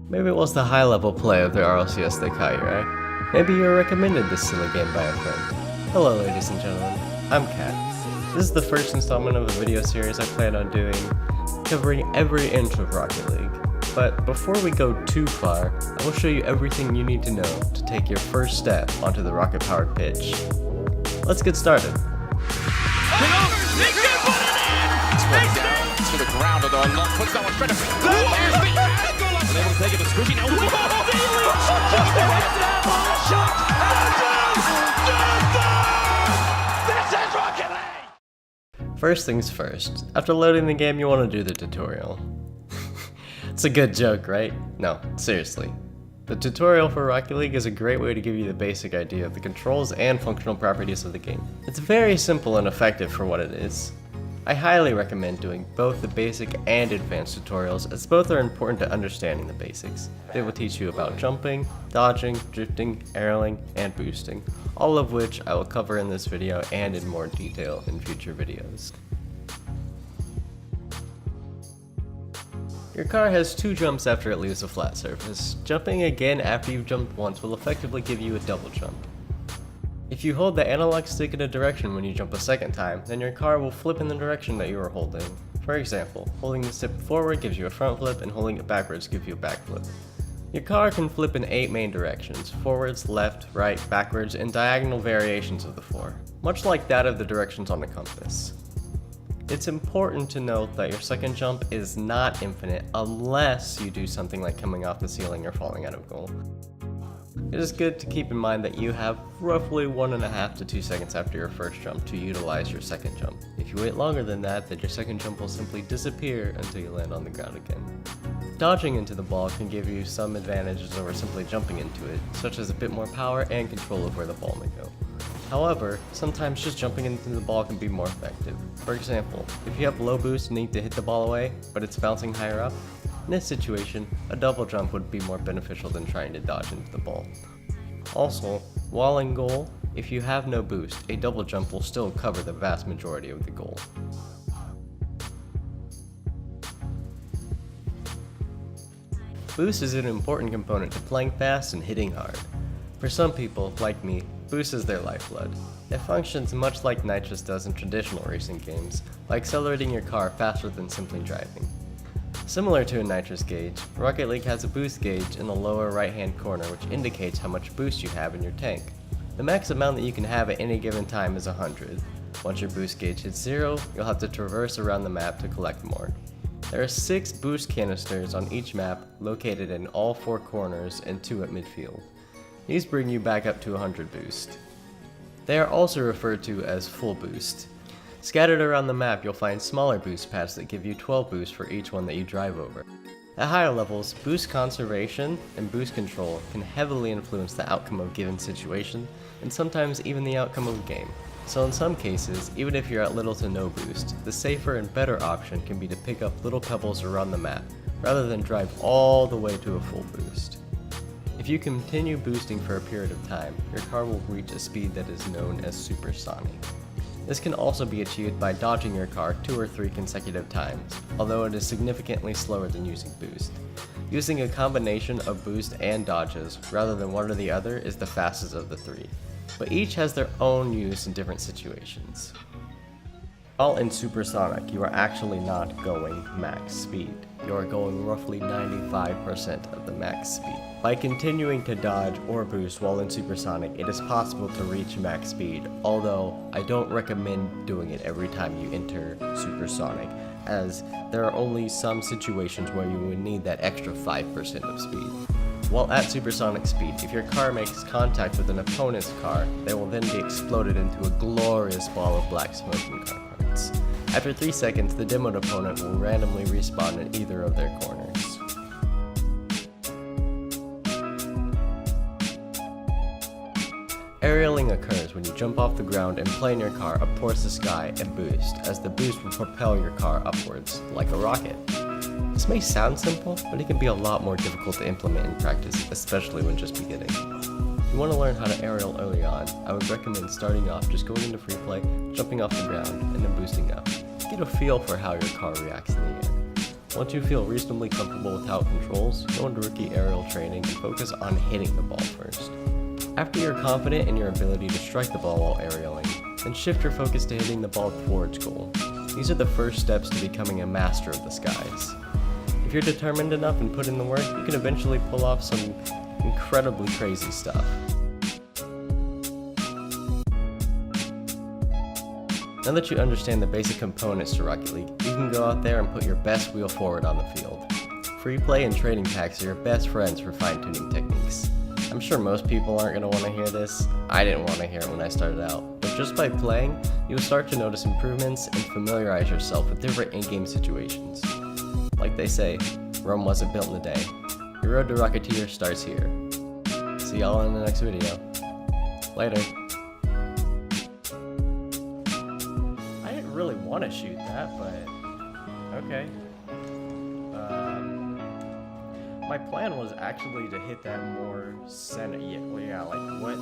Maybe it was the high-level play of the RLCS that caught your eye. Maybe you were recommended this silly game by a friend. Hello ladies and gentlemen, I'm Kat. This is the first installment of a video series I plan on doing, covering every inch of Rocket League. But before we go too far, I will show you everything you need to know to take your first step onto the rocket-powered pitch. Let's get started. To the ground, although puts that one straight up. There's the angle. Able to take it to Scooby. Now, this is Rocket League! First things first, after loading the game you want to do the tutorial. It's a good joke, right? No, seriously. The tutorial for Rocket League is a great way to give you the basic idea of the controls and functional properties of the game. It's very simple and effective for what it is. I highly recommend doing both the basic and advanced tutorials, as both are important to understanding the basics. They will teach you about jumping, dodging, drifting, aerialing, and boosting, all of which I will cover in this video and in more detail in future videos. Your car has two jumps after it leaves a flat surface. Jumping again after you've jumped once will effectively give you a double jump. If you hold the analog stick in a direction when you jump a second time, then your car will flip in the direction that you are holding. For example, holding the stick forward gives you a front flip and holding it backwards gives you a back flip. Your car can flip in 8 main directions: forwards, left, right, backwards, and diagonal variations of the 4, much like that of the directions on the compass. It's important to note that your second jump is not infinite unless you do something like coming off the ceiling or falling out of goal. It is good to keep in mind that you have roughly 1.5 to 2 seconds after your first jump to utilize your second jump. If you wait longer than that, then your second jump will simply disappear until you land on the ground again. Dodging into the ball can give you some advantages over simply jumping into it, such as a bit more power and control of where the ball may go. However, sometimes just jumping into the ball can be more effective. For example, if you have low boost and need to hit the ball away, but it's bouncing higher up, in this situation, a double jump would be more beneficial than trying to dodge into the ball. Also, while in goal, if you have no boost, a double jump will still cover the vast majority of the goal. Boost is an important component to playing fast and hitting hard. For some people, like me, boost is their lifeblood. It functions much like nitrous does in traditional racing games, by accelerating your car faster than simply driving. Similar to a nitrous gauge, Rocket League has a boost gauge in the lower right hand corner which indicates how much boost you have in your tank. The max amount that you can have at any given time is 100. Once your boost gauge hits 0, you'll have to traverse around the map to collect more. There are 6 boost canisters on each map located in all 4 corners and 2 at midfield. These bring you back up to 100 boost. They are also referred to as full boost. Scattered around the map, you'll find smaller boost pads that give you 12 boosts for each one that you drive over. At higher levels, boost conservation and boost control can heavily influence the outcome of a given situation, and sometimes even the outcome of a game. So in some cases, even if you're at little to no boost, the safer and better option can be to pick up little pebbles around the map, rather than drive all the way to a full boost. If you continue boosting for a period of time, your car will reach a speed that is known as supersonic. This can also be achieved by dodging your car 2 or 3 consecutive times, although it is significantly slower than using boost. Using a combination of boost and dodges, rather than one or the other, is the fastest of the 3, but each has their own use in different situations. While in supersonic, you are actually not going max speed. You are going roughly 95% of the max speed. By continuing to dodge or boost while in supersonic, it is possible to reach max speed, although I don't recommend doing it every time you enter supersonic, as there are only some situations where you would need that extra 5% of speed. While at supersonic speed, if your car makes contact with an opponent's car, they will then be exploded into a glorious ball of black smoke and car parts. After 3 seconds, the demoed opponent will randomly respawn in either of their corners. Aerialing occurs when you jump off the ground and plane your car up towards the sky and boost, as the boost will propel your car upwards, like a rocket. This may sound simple, but it can be a lot more difficult to implement in practice, especially when just beginning. If you want to learn how to aerial early on, I would recommend starting off just going into free play, jumping off the ground, and then boosting up. Get a feel for how your car reacts in the air. Once you feel reasonably comfortable with how it controls, go into rookie aerial training and focus on hitting the ball first. After you're confident in your ability to strike the ball while aerialing, then shift your focus to hitting the ball towards goal. These are the first steps to becoming a master of the skies. If you're determined enough and put in the work, you can eventually pull off some incredibly crazy stuff. Now that you understand the basic components to Rocket League, you can go out there and put your best wheel forward on the field. Free play and trading packs are your best friends for fine-tuning techniques. I'm sure most people aren't going to want to hear this. I didn't want to hear it when I started out, but just by playing, you'll start to notice improvements and familiarize yourself with different in-game situations. Like they say, Rome wasn't built in a day. Your road to Rocketeer starts here. See y'all in the next video. Later. I didn't really want to shoot that, but okay. My plan was actually to hit that more center. Yeah, like what?